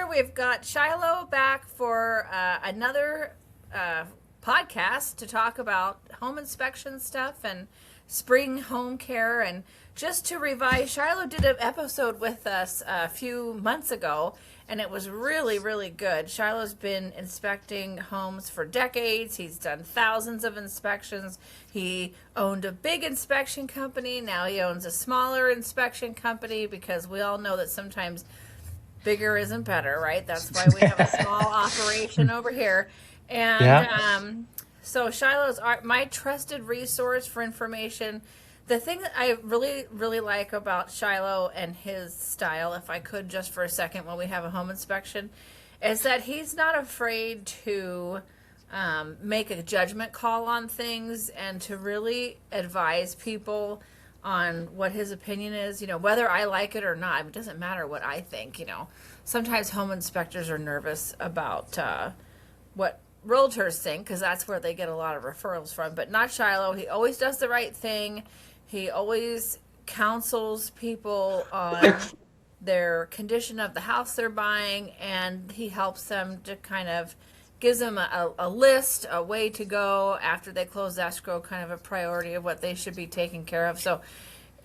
here we've got Shiloh back for another podcast to talk about home inspection stuff and spring home care. And just to revise, Shiloh did an episode with us a few months ago, and it was really, really good. Shiloh's been inspecting homes for decades. He's done thousands of inspections. He owned a big inspection company. Now he owns a smaller inspection company, because we all know that sometimes bigger isn't better, right? That's why we have a small operation over here. And so Shiloh's my trusted resource for information. The thing that I really, really like about Shiloh and his style, if I could just for a second when we have a home inspection, is that he's not afraid to make a judgment call on things and to really advise people on what his opinion is, whether I like it or not. It doesn't matter what I think, Sometimes home inspectors are nervous about what realtors think, because that's where they get a lot of referrals from. But not Shiloh. He always does the right thing. He always counsels people on their condition of the house they're buying, and he helps them to kind of gives them a list, a way to go after they close escrow, kind of a priority of what they should be taking care of. So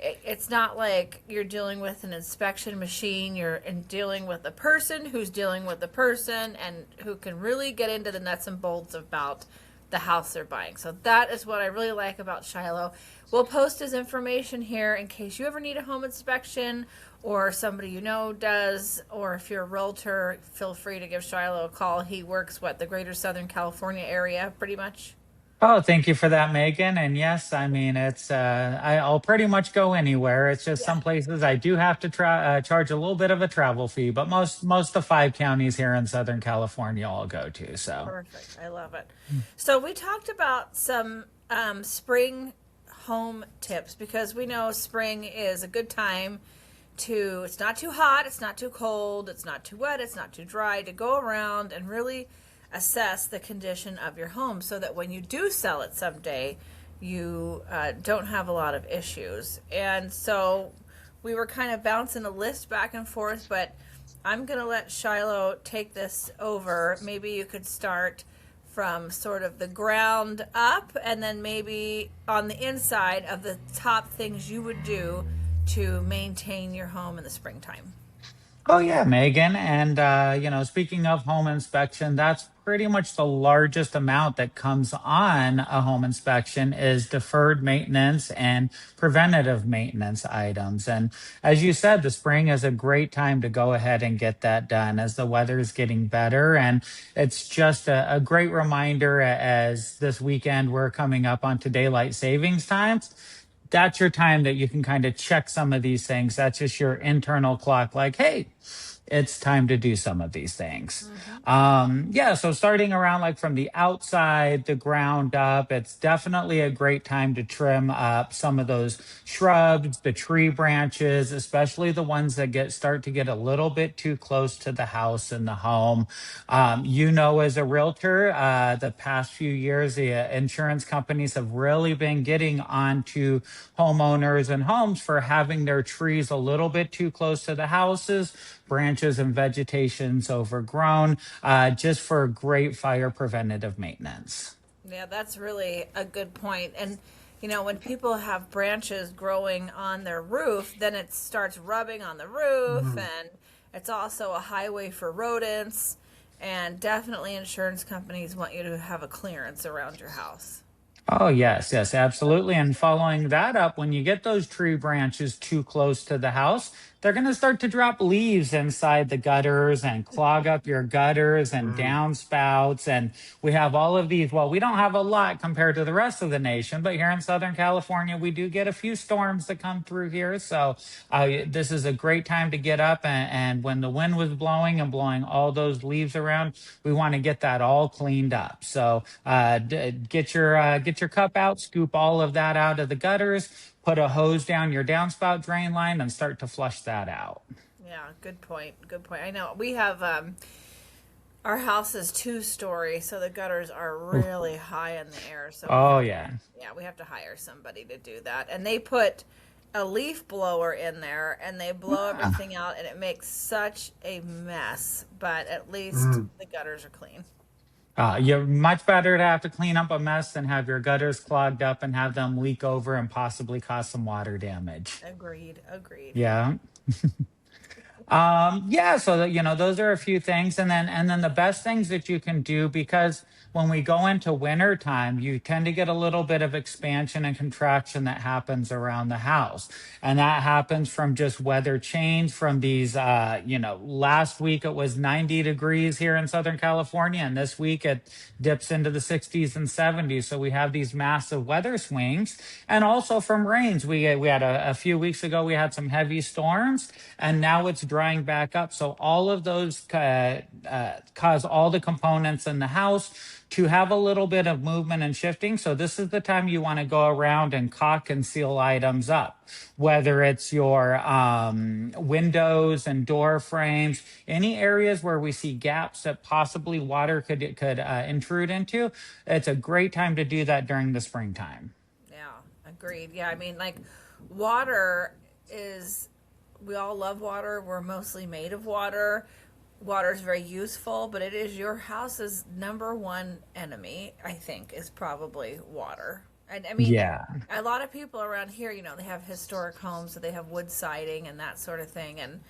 it's not like you're dealing with an inspection machine. You're dealing with a person who's dealing with a person, and who can really get into the nuts and bolts about the house they're buying. So that is what I really like about Shiloh. We'll post his information here in case you ever need a home inspection, or somebody does, or if you're a realtor, feel free to give Shiloh a call. He works, the greater Southern California area, pretty much? Oh, thank you for that, Megan. And yes, I mean, it's I'll pretty much go anywhere. It's just some places I do have to charge a little bit of a travel fee, but most the 5 counties here in Southern California I'll go to. So perfect. I love it. So we talked about some spring home tips, because we know spring is a good time to, it's not too hot, it's not too cold, it's not too wet, it's not too dry, to go around and really assess the condition of your home, so that when you do sell it someday, you don't have a lot of issues. And so we were kind of bouncing a list back and forth, but I'm going to let Shiloh take this over. Maybe you could start from sort of the ground up, and then maybe on the inside of the top things you would do to maintain your home in the springtime. Oh yeah, Megan. And speaking of home inspection, that's pretty much the largest amount that comes on a home inspection is deferred maintenance and preventative maintenance items. And as you said, the spring is a great time to go ahead and get that done as the weather is getting better. And it's just a great reminder, as this weekend we're coming up onto daylight savings times. That's your time that you can kind of check some of these things. That's just your internal clock, like, hey, it's time to do some of these things. So starting around like from the outside, the ground up, it's definitely a great time to trim up some of those shrubs, the tree branches, especially the ones that start to get a little bit too close to the house and the home. As a realtor, the past few years, the insurance companies have really been getting onto homeowners and homes for having their trees a little bit too close to the houses, branches and vegetation's overgrown, just for great fire preventative maintenance. Yeah, that's really a good point. And, when people have branches growing on their roof, then it starts rubbing on the roof, and it's also a highway for rodents. And definitely insurance companies want you to have a clearance around your house. Oh, yes, yes, absolutely. And following that up, when you get those tree branches too close to the house, they're going to start to drop leaves inside the gutters and clog up your gutters and downspouts. And we have all of these. Well, we don't have a lot compared to the rest of the nation, but here in Southern California, we do get a few storms that come through here. So this is a great time to get up. And when the wind was blowing and blowing all those leaves around, we want to get that all cleaned up. So get your cup out, scoop all of that out of the gutters, put a hose down your downspout drain line, and start to flush that out. Yeah, good point. Good point. I know we have our house is 2-story, so the gutters are really high in the air. So Oh, yeah. we have to hire somebody to do that, and they put a leaf blower in there and they blow Ah. everything out and it makes such a mess, but at least Mm. the gutters are clean. You're much better to have to clean up a mess than have your gutters clogged up and have them leak over and possibly cause some water damage. Agreed, agreed. Yeah. Yeah, so that, those are a few things. And then the best things that you can do, because when we go into winter time, you tend to get a little bit of expansion and contraction that happens around the house. And that happens from just weather change from these, last week it was 90 degrees here in Southern California, and this week it dips into the 60s and 70s. So we have these massive weather swings, and also from rains. We had a few weeks ago, we had some heavy storms, and now it's drying back up. So all of those cause all the components in the house to have a little bit of movement and shifting. So this is the time you want to go around and caulk and seal items up, whether it's your windows and door frames, any areas where we see gaps that possibly water could intrude into. It's a great time to do that during the springtime. Yeah, agreed. Yeah, I mean, like, water is, we all love water. We're mostly made of water. Water is very useful, but it is your house's number one enemy, I think, is probably water. And I mean, Yeah. a lot of people around here, they have historic homes, so they have wood siding and that sort of thing. And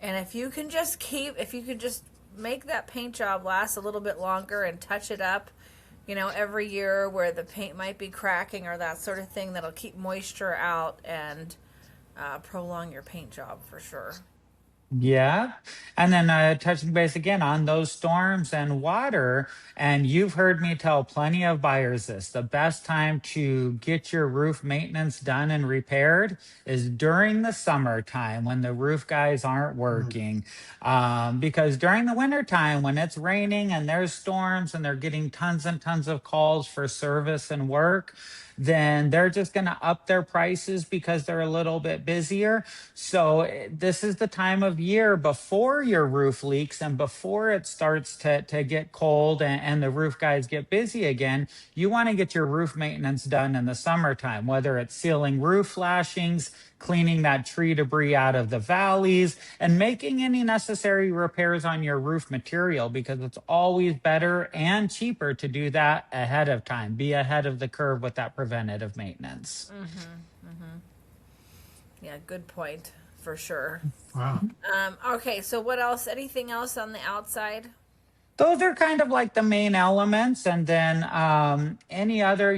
if you could just make that paint job last a little bit longer and touch it up, every year where the paint might be cracking or that sort of thing, that'll keep moisture out and prolong your paint job for sure. Yeah. And then touching base again on those storms and water. And you've heard me tell plenty of buyers this: the best time to get your roof maintenance done and repaired is during the summertime when the roof guys aren't Mm. working. Because during the wintertime, when it's raining and there's storms and they're getting tons and tons of calls for service and work, then they're just going to up their prices because they're a little bit busier. So this is the time of year before your roof leaks and before it starts to get cold and the roof guys get busy again. You want to get your roof maintenance done in the summertime, whether it's sealing roof flashings, cleaning that tree debris out of the valleys, and making any necessary repairs on your roof material, because it's always better and cheaper to do that ahead of time. Be ahead of the curve with that preventative maintenance. Yeah, good point for sure. Wow. Okay, so what else? Anything else on the outside? Those are kind of like the main elements, and then any other,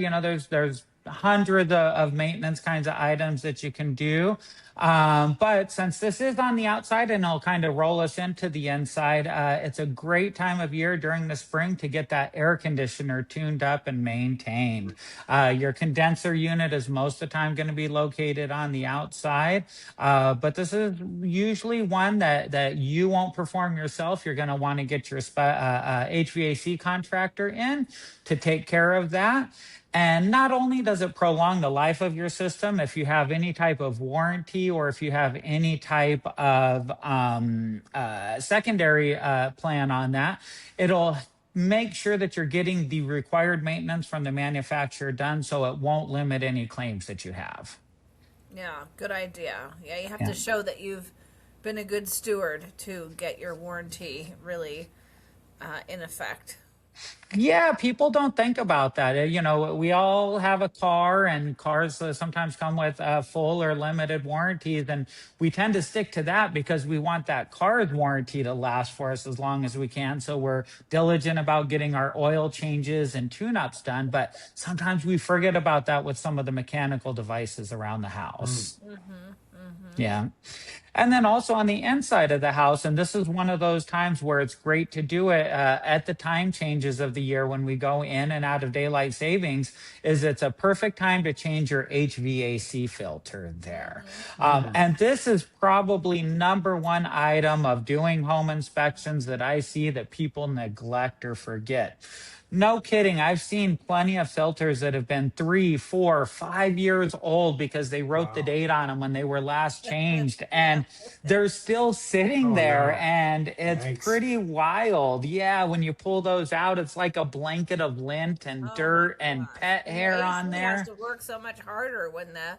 there's hundreds of maintenance kinds of items that you can do. But since this is on the outside and it'll kind of roll us into the inside, it's a great time of year during the spring to get that air conditioner tuned up and maintained. Your condenser unit is most of the time going to be located on the outside, but this is usually one that you won't perform yourself. You're going to want to get your HVAC contractor in to take care of that. And not only does it prolong the life of your system, if you have any type of warranty or if you have any type of secondary plan on that, it'll make sure that you're getting the required maintenance from the manufacturer done, so it won't limit any claims that you have. Yeah, good idea. Yeah, you have Yeah. to show that you've been a good steward to get your warranty really in effect. Yeah, people don't think about that. We all have a car, and cars sometimes come with full or limited warranties, and we tend to stick to that because we want that car's warranty to last for us as long as we can. So we're diligent about getting our oil changes and tune-ups done, but sometimes we forget about that with some of the mechanical devices around the Mm. house. Mm-hmm, mm-hmm. Yeah. And then also on the inside of the house, and this is one of those times where it's great to do it at the time changes of the year when we go in and out of daylight savings, is it's a perfect time to change your HVAC filter there. Mm. And this is probably number one item of doing home inspections that I see that people neglect or forget. No kidding. I've seen plenty of filters that have been 3, 4, 5 years old because they wrote the Wow. date on them when they were last changed. And they're still sitting Oh there, no. and it's Yikes. pretty wild. Yeah, when you pull those out, it's like a blanket of lint and Oh my dirt and gosh. pet And your hair on AC has there. to work so much harder when the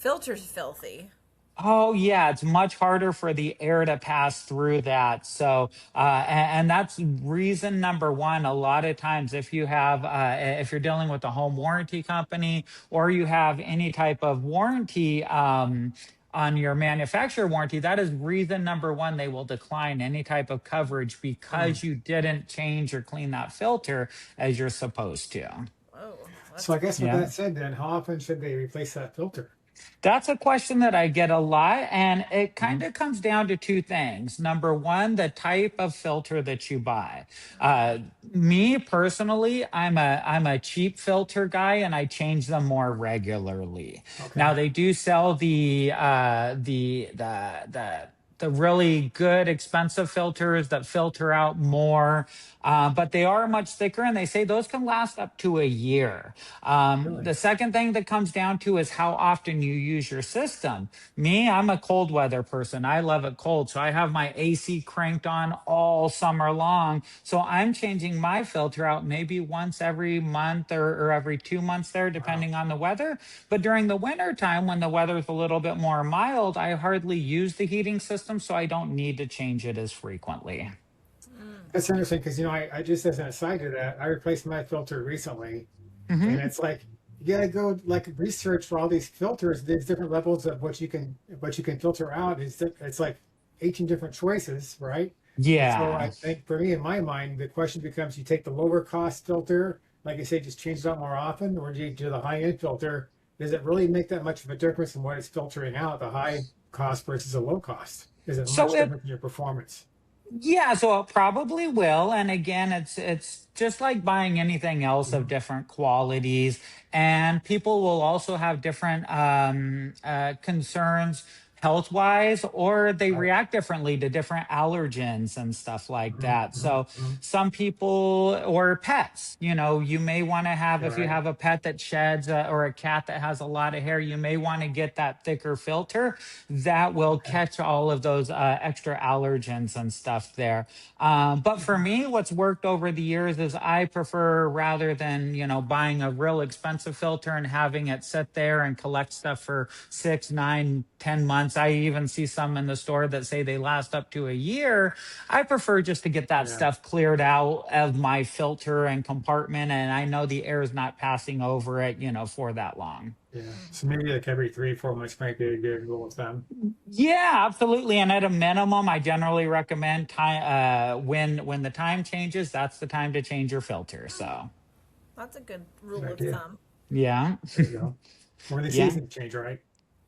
filter's filthy. Oh yeah, it's much harder for the air to pass through that. So, and that's reason number one. A lot of times, if you're dealing with a home warranty company or you have any type of warranty on your manufacturer warranty, that is reason number one. They will decline any type of coverage Mm. because you didn't change or clean that filter as you're supposed to. Oh, So that's I guess with Yeah. that said, then how often should they replace that filter? That's a question that I get a lot, and it kind Mhm. of comes down to two things. Number one, the type of filter that you buy. Uh, Me personally, I'm a cheap filter guy, and I change them more regularly. Okay. Now they do sell the really good expensive filters that filter out more, but they are much thicker, and they say those can last up to a year. Really? The second thing that comes down to is how often you use your system. Me, I'm a cold weather person. I love it cold. So I have my AC cranked on all summer long. So I'm changing my filter out maybe once every month or every 2 months there, Wow. depending on the weather. But during the winter time, when the weather's a little bit more mild, I hardly use the heating system. So I don't need to change it as frequently. That's interesting because I just as an aside to that, I replaced my filter recently, and Hmm. it's like you gotta go like research for all these filters. There's different levels of what you can filter out. It's like 18 different choices, right? And so I Yeah. think for me, in my mind, the question becomes: you take the lower cost filter, like you say, just change it out more often, or do you do the high end filter? Does it really make that much of a difference in what it's filtering out, the high cost versus a low cost? Is it So much it different in your performance? Yeah, so it probably will. And again, it's just like buying anything else of Mhm. different qualities. And people will also have different concerns health wise, or they Right. react differently to different allergens and stuff like Mhm, that. mhm, So mhm. some people, or pets, you may want to have, Yeah, if you right. have a pet that sheds or a cat that has a lot of hair, you may want to get that thicker filter that will Okay. catch all of those extra allergens and stuff there. But for Mhm. me, what's worked over the years is I prefer, rather than, buying a real expensive filter and having it sit there and collect stuff for 6, 9, 10 months. I even see some in the store that say they last up to a year. I prefer just to get that Yeah, stuff cleared out of my filter and compartment, and I know the air is not passing over it, for that long. yeah. So maybe like every 3, 4 months might be a good rule of thumb. Yeah, absolutely. And at a minimum, I generally recommend time when the time changes, that's the time to change your filter. So That's a good Good rule of idea. thumb. yeah. There you go. Or the Yeah. seasons change, right?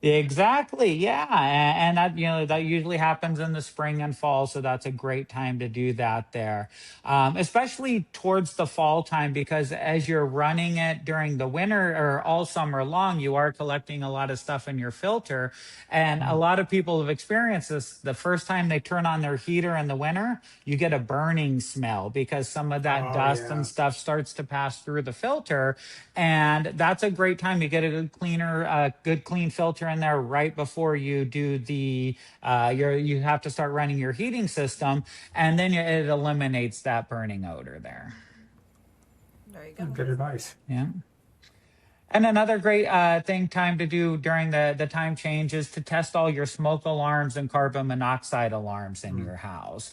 Exactly. Yeah. And that, that usually happens in the spring and fall. So that's a great time to do that there. Especially towards the fall time, because as you're running it during the winter or all summer long, you are collecting a lot of stuff in your filter. And a Mm. lot of people have experienced this. The first time they turn on their heater in the winter, you get a burning smell because some of that Oh dust and yeah. stuff starts to pass through the filter. And that's a great time to get a good cleaner, good clean filter in there right before you do you have to start running your heating system, and then it eliminates that burning odor there. There you go. Good advice. Yeah. And another great time to do during the time change is to test all your smoke alarms and carbon monoxide alarms in Mm. your house.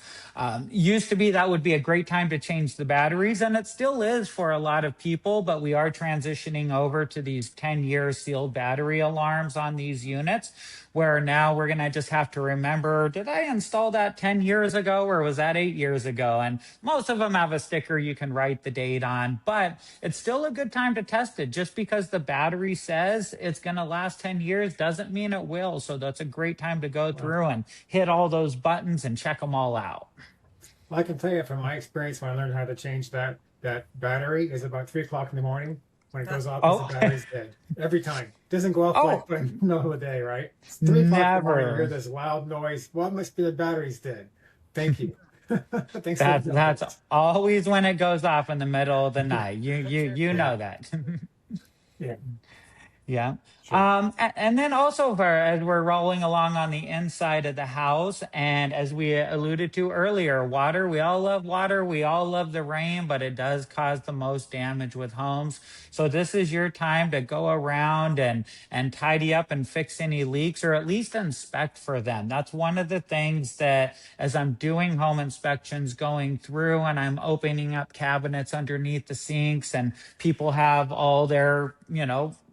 Used to be that would be a great time to change the batteries, and it still is for a lot of people, but we are transitioning over to these 10-year sealed battery alarms on these units, where now we're going to just have to remember, did I install that 10 years ago or was that 8 years ago? And most of them have a sticker you can write the date on, but it's still a good time to test it. Just because the battery says it's going to last 10 years doesn't mean it will. So that's a great time to go Well, through and hit all those buttons and check them all out. I can tell you from my experience when I learned how to change that battery is about 3 o'clock in the morning. When it Uh, goes off, means the Oh, battery's dead. Every time. Doesn't go off like oh, in the middle of the day, right? It's 3 o'clock in the morning, you hear never. this loud noise. Well, it must be the battery's dead. Thank you. Thanks for That's the that's update. always when it goes off in the middle of the night. You you that's it. you Yeah. know that. Yeah. Yeah. Sure. And then also as we're rolling along on the inside of the house, and as we alluded to earlier, water, we all love water. We all love the rain, but it does cause the most damage with homes. So this is your time to go around and tidy up and fix any leaks, or at least inspect for them. That's one of the things that as I'm doing home inspections going through and I'm opening up cabinets underneath the sinks and people have all their,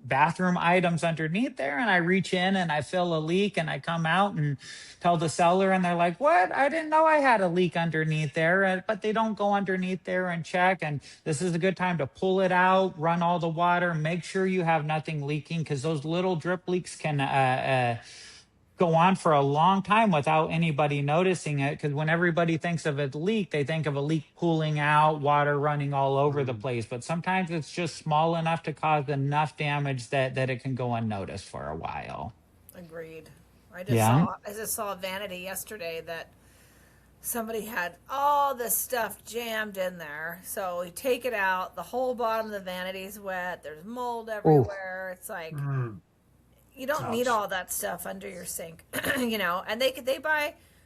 bathroom items underneath there, and I reach in and I fill a leak and I come out and tell the seller, and they're like, what, I didn't know I had a leak underneath there. But they don't go underneath there and check, and this is a good time to pull it out, run all the water, make sure you have nothing leaking, because those little drip leaks can go on for a long time without anybody noticing it, because when everybody thinks of a leak, they think of a leak pooling out, water running all over the place. But sometimes it's just small enough to cause enough damage that it can go unnoticed for a while. Agreed. Yeah. I just saw a vanity yesterday that somebody had all this stuff jammed in there. So you take it out, the whole bottom of the vanity is wet. There's mold Oh, everywhere. It's like you don't need Ouch. all that stuff under your sink, And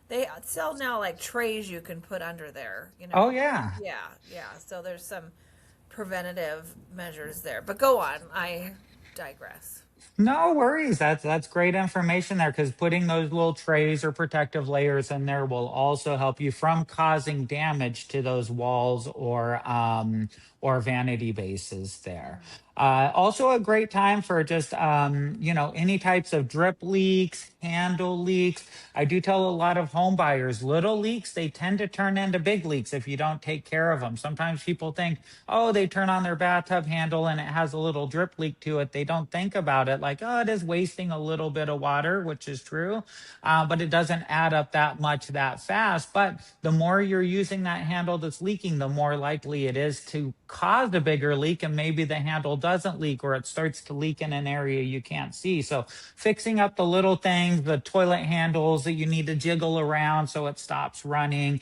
they sell now like trays you can put under there, oh yeah. Yeah, yeah. So there's some preventative measures there. But go on. I digress. No worries. That's great information there, because putting those little trays or protective layers in there will also help you from causing damage to those walls or vanity bases there. Also a great time for just any types of drip leaks, handle leaks. I do tell a lot of home buyers, little leaks, they tend to turn into big leaks if you don't take care of them. Sometimes people think, oh, they turn on their bathtub handle and it has a little drip leak to it. They don't think about it like, oh, it is wasting a little bit of water, which is true, but it doesn't add up that much that fast. But the more you're using that handle that's leaking, the more likely it is to cause a bigger leak, and maybe the handle doesn't leak or it starts to leak in an area you can't see. So fixing up the little things, the toilet handles that you need to jiggle around so it stops running,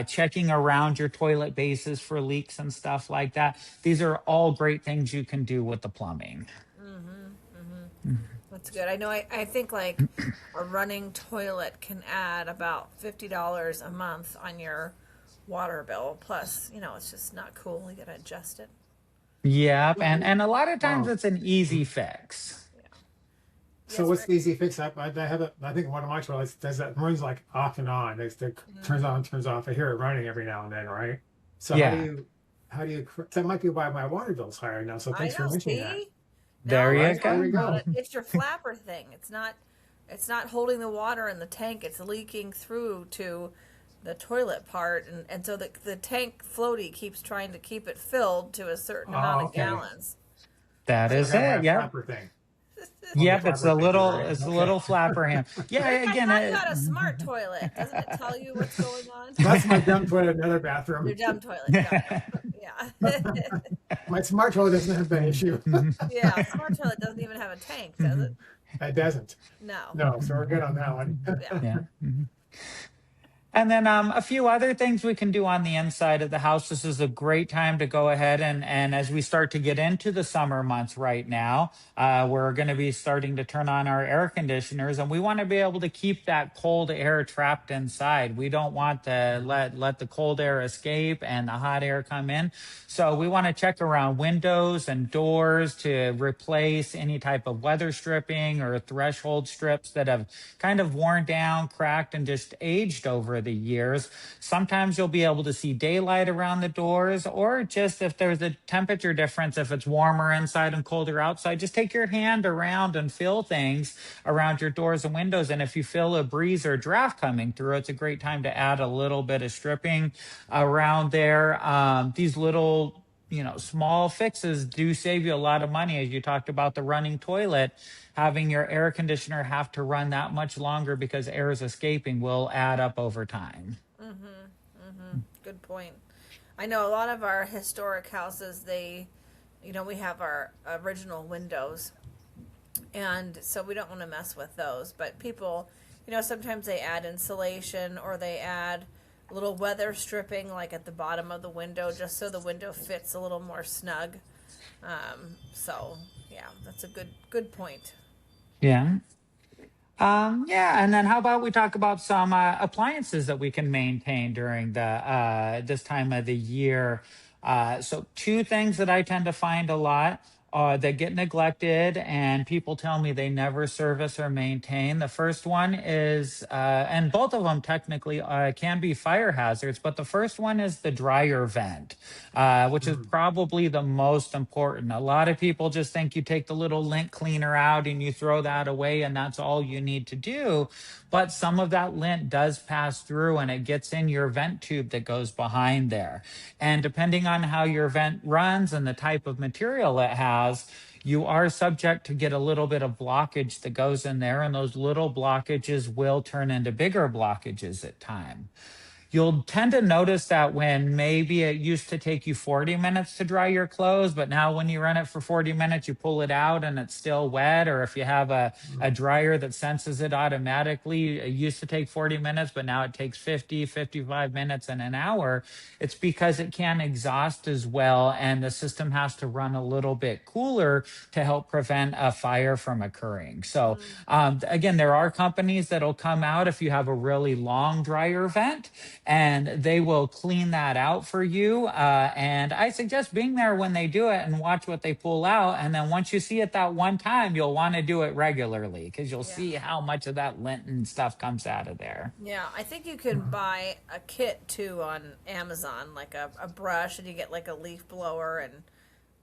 checking around your toilet bases for leaks and stuff like that. These are all great things you can do with the plumbing. That's good. I know. I think like a running toilet can add about $50 a month on your water bill. Plus, it's just not cool. You gotta adjust it. Yep. And a lot of times Wow. it's an easy fix. Yeah. So Yes, what's Rick. the easy fix? I have it. I think one of my toilets does that, runs like off and on. It turns on, turns off. I hear it running every now and then, right? So Yeah. how do you, that might be why my water bill's higher now. So I thanks for know. mentioning that. See, now There I'm you Right? There we talking about go. it. It's your flapper thing. It's not holding the water in the tank. It's leaking through to the toilet part, and so the tank floaty keeps trying to keep it filled to a certain amount Oh, of okay. gallons. That So I is got my it. Yep. flapper thing. One of the Yep. flapper things there, right? It's a Okay. little flapper hand. Yeah. Rick, I Again, thought you had a smart toilet. Doesn't it tell you what's going on? That's my dumb toilet in another Your bathroom. dumb toilet. Dumb. Yeah. My smart toilet doesn't have that issue. Yeah. Smart toilet doesn't even have a tank, does it? It doesn't. No. No, so we're good on that one. Yeah. yeah. And then a few other things we can do on the inside of the house. This is a great time to go ahead and as we start to get into the summer months right now, we're going to be starting to turn on our air conditioners, and we want to be able to keep that cold air trapped inside. We don't want to let the cold air escape and the hot air come in. So we want to check around windows and doors to replace any type of weather stripping or threshold strips that have kind of worn down, cracked, and just aged over the years. Sometimes you'll be able to see daylight around the doors, or just if there's a temperature difference, if it's warmer inside and colder outside, just take your hand around and feel things around your doors and windows. And if you feel a breeze or draft coming through, it's a great time to add a little bit of stripping around there. These little small fixes do save you a lot of money. As you talked about the running toilet, having your air conditioner have to run that much longer because air is escaping will add up over time. Good point. I know a lot of our historic houses, we have our original windows, and so we don't want to mess with those. But people, sometimes they add insulation or they add a little weather stripping like at the bottom of the window just so the window fits a little more snug. So Yeah, that's a good point. Yeah. Yeah, and then how about we talk about some appliances that we can maintain during the this time of the year? So two things that I tend to find a lot that get neglected, and people tell me they never service or maintain. The first one is, and both of them technically can be fire hazards, but the first one is the dryer vent, which is Mm. probably the most important. A lot of people just think you take the little lint cleaner out and you throw that away, and that's all you need to do. But some of that lint does pass through and it gets in your vent tube that goes behind there. And depending on how your vent runs and the type of material it has, you are subject to get a little bit of blockage that goes in there, and those little blockages will turn into bigger blockages at time. You'll tend to notice that when maybe it used to take you 40 minutes to dry your clothes, but now when you run it for 40 minutes, you pull it out and it's still wet. Or if you have a dryer that senses it automatically, it used to take 40 minutes, but now it takes 50, 55 minutes and an hour. It's because it can't exhaust as well, and the system has to run a little bit cooler to help prevent a fire from occurring. So, again, there are companies that'll come out if you have a really long dryer vent, and they will clean that out for you. And I suggest being there when they do it and watch what they pull out. And then once you see it that one time, you'll want to do it regularly because you'll Yeah. see how much of that lint and stuff comes out of there. Yeah, I think you can buy a kit too on Amazon, like a brush, and you get like a leaf blower and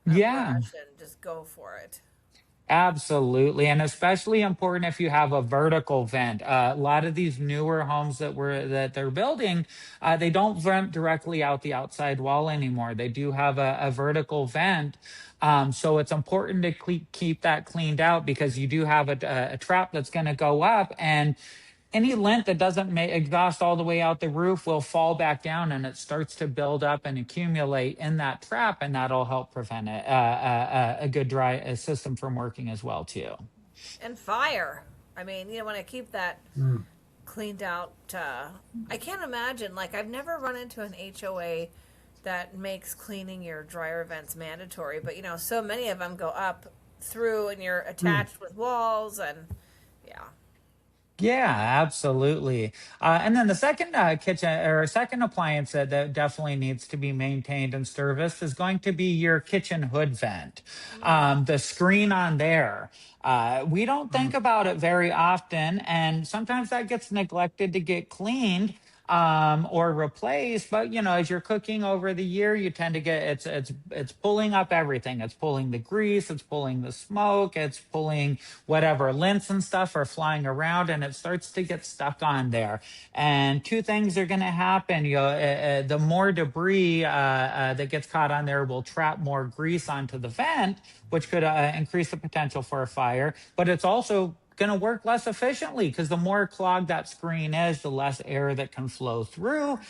a Yeah. brush and just go for it. Absolutely, and especially important if you have a vertical vent. A lot of these newer homes that they're building, they don't vent directly out the outside wall anymore. They do have a vertical vent, so it's important to keep that cleaned out because you do have a trap that's going to go up, and any lint that doesn't exhaust all the way out the roof will fall back down, and it starts to build up and accumulate in that trap, and that'll help prevent a good dry system from working as well too. And fire. I mean, you want to keep that Mm. cleaned out. I can't imagine, like, I've never run into an HOA that makes cleaning your dryer vents mandatory, but so many of them go up through and you're attached with walls, and yeah. Yeah, absolutely. And then the second kitchen or second appliance that definitely needs to be maintained and serviced is going to be your kitchen hood vent. The screen on there. We don't think Mm. about it very often, and sometimes that gets neglected to get cleaned or replaced. But as you're cooking over the year, you tend to get it's pulling up everything. It's pulling the grease, it's pulling the smoke, it's pulling whatever lints and stuff are flying around, and it starts to get stuck on there. And two things are going to happen. The more debris that gets caught on there will trap more grease onto the vent, which could increase the potential for a fire. But it's also going to work less efficiently because the more clogged that screen is, the less air that can flow through.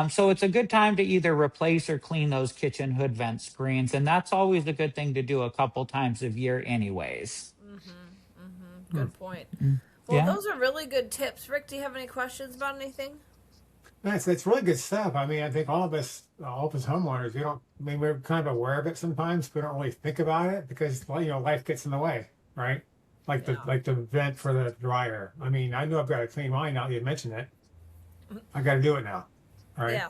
So it's a good time to either replace or clean those kitchen hood vent screens. And that's always a good thing to do a couple times a year anyways. Good point. Well, Yeah. those are really good tips. Rick, do you have any questions about anything? That's really good stuff. I mean, I think all of us homeowners, we don't. I mean, we're kind of aware of it sometimes. But we don't really think about it because, well, life gets in the way, right? Like Yeah. the vent for the dryer. I mean, I know I've got to clean mine now that you mentioned it. I got to do it now, all right? Yeah.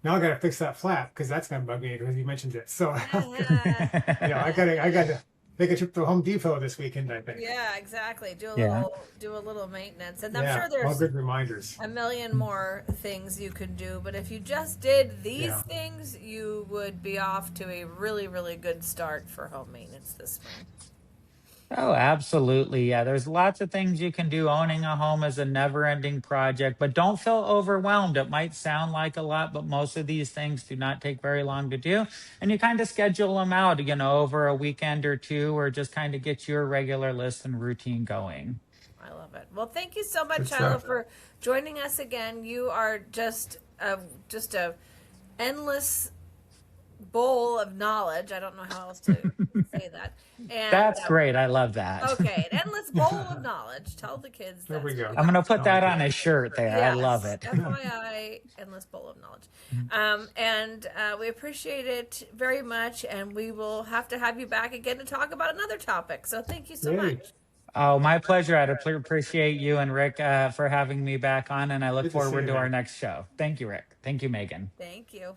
Now I got to fix that flap because that's gonna bug me because you mentioned it. So, Yeah. I got to make a trip to Home Depot this weekend. I think. Yeah, exactly. Yeah. Do a little maintenance, and I'm Yeah, sure all there's good reminders. a million more things you could do. But if you just did these Yeah. things, you would be off to a really, really good start for home maintenance this spring. Oh, absolutely. Yeah, there's lots of things you can do. Owning a home is a never ending project, but don't feel overwhelmed. It might sound like a lot, but most of these things do not take very long to do. And you kind of schedule them out, over a weekend or two, or just kind of get your regular list and routine going. I love it. Well, thank you so much, Good Shiloh, stuff. for joining us again. You are just a endless bowl of knowledge. I don't know how else to say that. And That's great. I love that. okay, an endless bowl of knowledge. Tell the kids. There we go. I'm going to put that on a shirt there. I love it. FYI, endless bowl of knowledge. And we appreciate it very much, and we will have to have you back again to talk about another topic. So thank you so Great. much. Oh, my pleasure. I'd appreciate you and Rick for having me back on, and I look Good to see forward you, to our man. next show. Thank you, Rick. Thank you, Megan. Thank you.